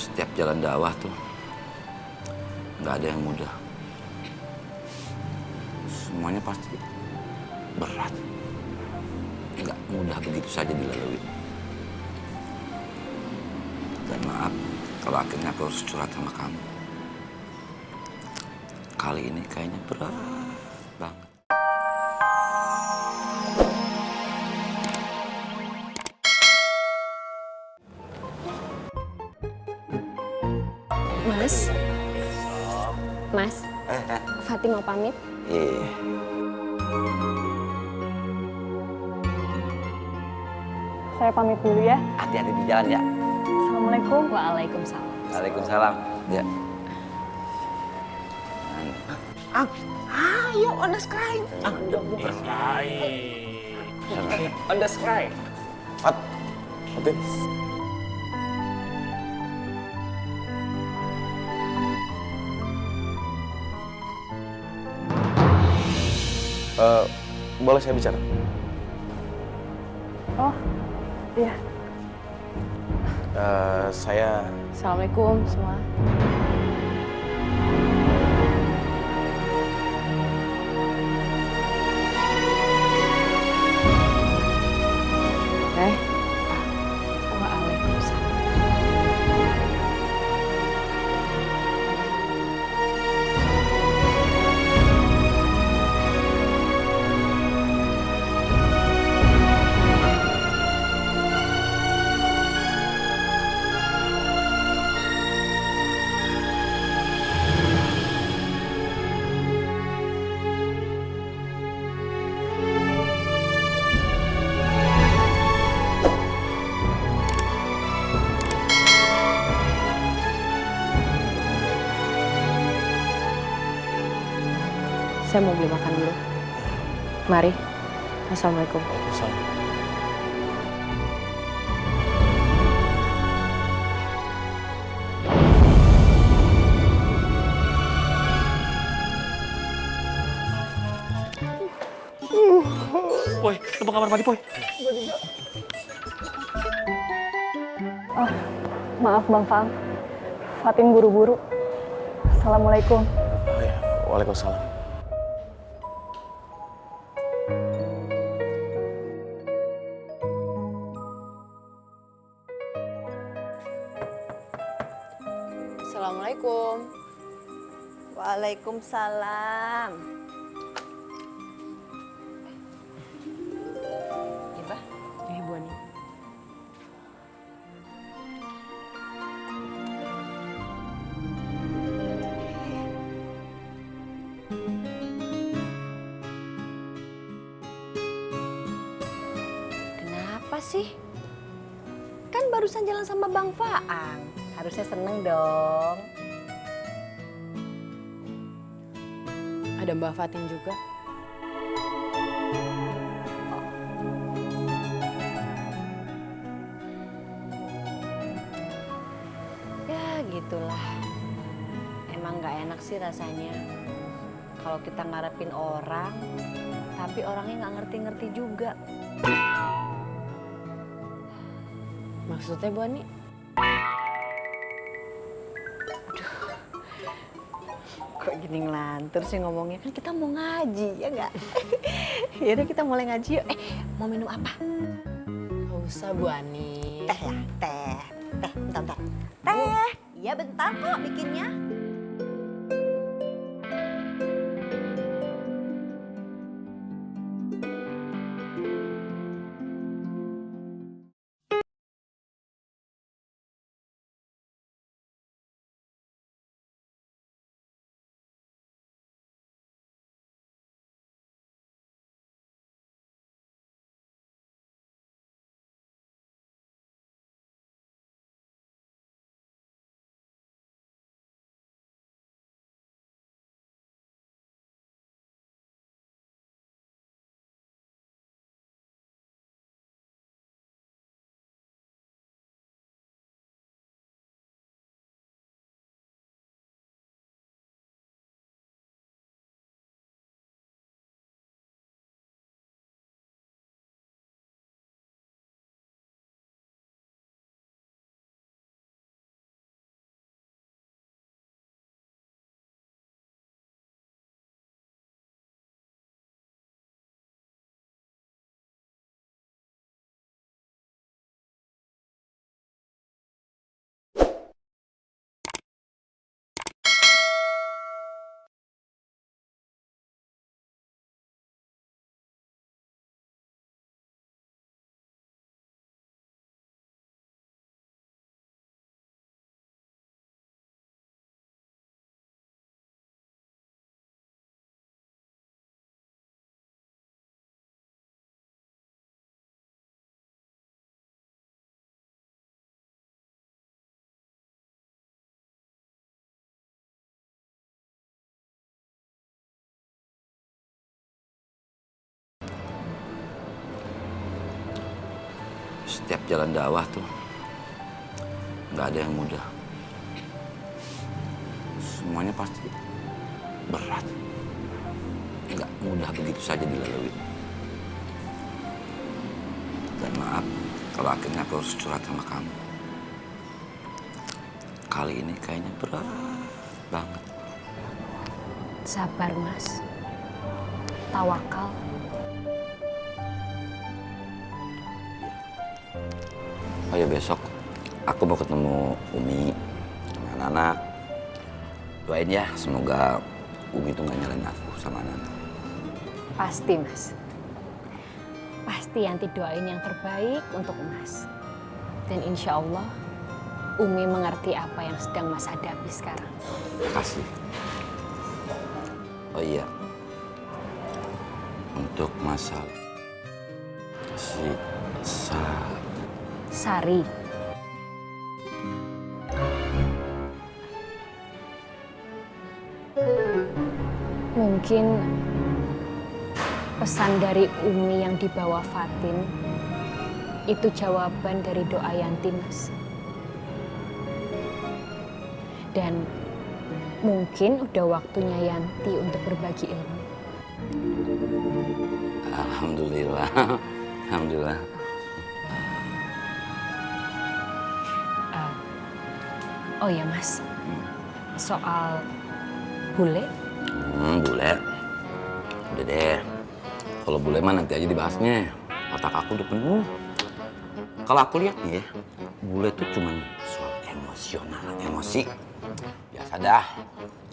setiap jalan dakwah tuh nggak ada yang mudah. Semuanya pasti berat. Nggak mudah begitu saja dilalui. Dan maaf kalau akhirnya aku harus curhat sama kamu. Kali ini kayaknya berat banget. Mas, Mas, Fatih mau pamit. Iya. Saya pamit dulu ya. Hati-hati di jalan ya. Assalamualaikum. Waalaikumsalam. Waalaikumsalam. Ya. Ayo, on the sky. On the sky. Fat. Fatin. Boleh saya bicara? Oh, iya. Saya Assalamualaikum semua. Waalaikumsalam. Saya mau beli makan dulu. Mari. Assalamualaikum. Boy, lu mau kamar mandi, Boy? Maaf Bang Faang. Fatin buru-buru. Assalamualaikum. Oh ya, waalaikumsalam. Assalamualaikum. Waalaikumsalam. Iba? Bu Ani. Kenapa sih? Kan barusan jalan sama Bang Faang. Harusnya seneng dong. Ada Mbak Fatin juga. Ya gitulah. Emang gak enak sih rasanya. Kalau kita ngarepin orang, tapi orangnya gak ngerti-ngerti juga. Maksudnya Bu Ani? Kok gini ngelantur sih ngomongnya? Kan kita mau ngaji, ya nggak? Yaudah kita mulai ngaji yuk. Mau minum apa? Gak usah Bu Ani. Teh ya? Teh. Bentar. Teh. Iya bentar kok bikinnya. setiap jalan dakwah tuh nggak ada yang mudah. Semuanya pasti berat. Nggak mudah begitu saja dilalui. Dan maaf kalau akhirnya aku harus curhat sama kamu. Kali ini kayaknya berat banget. Sabar, Mas. Tawakal. Oh ya, besok aku mau ketemu Umi sama anak-anak. Doain ya, semoga Umi tuh gak nyalain aku sama anak-anak. Pasti, Mas. Pasti Yanti doain yang terbaik untuk Mas. Dan insya Allah, Umi mengerti apa yang sedang Mas hadapi sekarang. Makasih. Oh iya, untuk masalah si Sari. Mungkin pesan dari Umi yang dibawa Fatin itu jawaban dari doa Yanti, Mas. Dan mungkin udah waktunya Yanti untuk berbagi ilmu. Alhamdulillah, alhamdulillah. Oh ya, Mas, soal bule. Bule. Udah deh. Kalau bule mah nanti aja dibahasnya. Otak aku udah penuh. Kalau aku lihat nih ya, bule tuh cuman soal emosional, emosi. Biasa dah.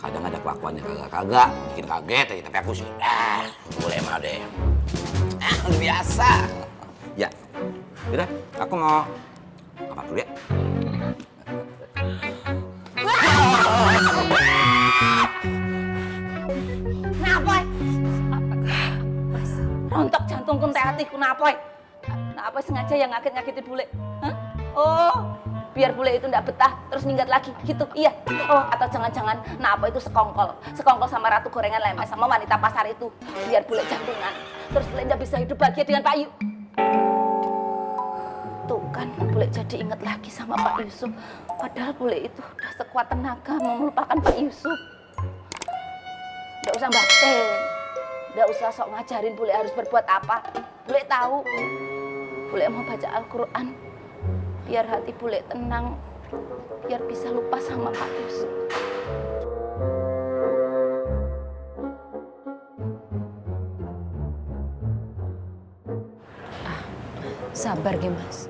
Kadang ada kelakuannya kagak-kagak, bikin kaget aja. Tapi aku sih, bule mah deh. Udah biasa. Ya, udah. Aku mau kamar dulu ya. Kenapa? Rontok jantungku teh hatiku kenapa? Kenapa sengaja yang ngaget-ngagetin bule? Hah? Oh, biar bule itu ndak betah terus minggat lagi gitu. Iya. Oh, atau jangan-jangan apa itu sekongkol sama ratu gorengan lemes sama wanita pasar itu biar bule jantungan. Terus bule ndak bisa hidup bahagia dengan Pak Yu. Tuh kan, bule jadi inget lagi sama Pak Yusuf. Padahal bule itu udah sekuat tenaga mau melupakan Pak Yusuf. Nggak usah batin, nggak usah sok ngajarin bule harus berbuat apa. Bule tahu, bule mau baca Al-Quran biar hati bule tenang, biar bisa lupa sama Pak Yusuf. Sabar, Ge, Mas.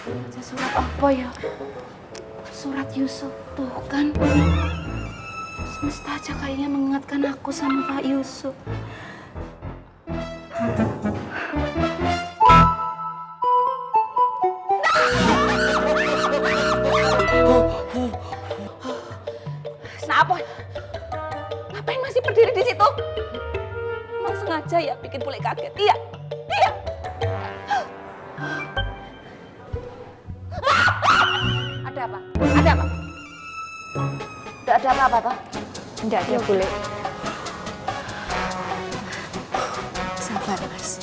Baca surat apa ya? Surat Yusuf tuh kan. Semesta aja kayaknya mengingatkan aku sama Pak Yusuf. Kenapa? Ngapain masih berdiri di situ? Emang sengaja ya bikin bule kaget? Iya, iya. Ada apa? Ada apa? Tidak ada apa-apa toh? Enggak ada bule. Sabar, Mas.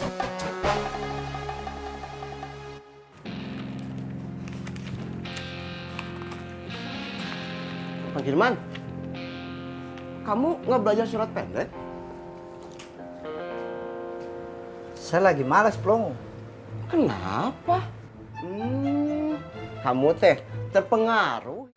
Pak Firman, kamu nggak belajar surat pendek? Saya lagi malas, Plong. Kenapa? Kamu teh terpengaruh.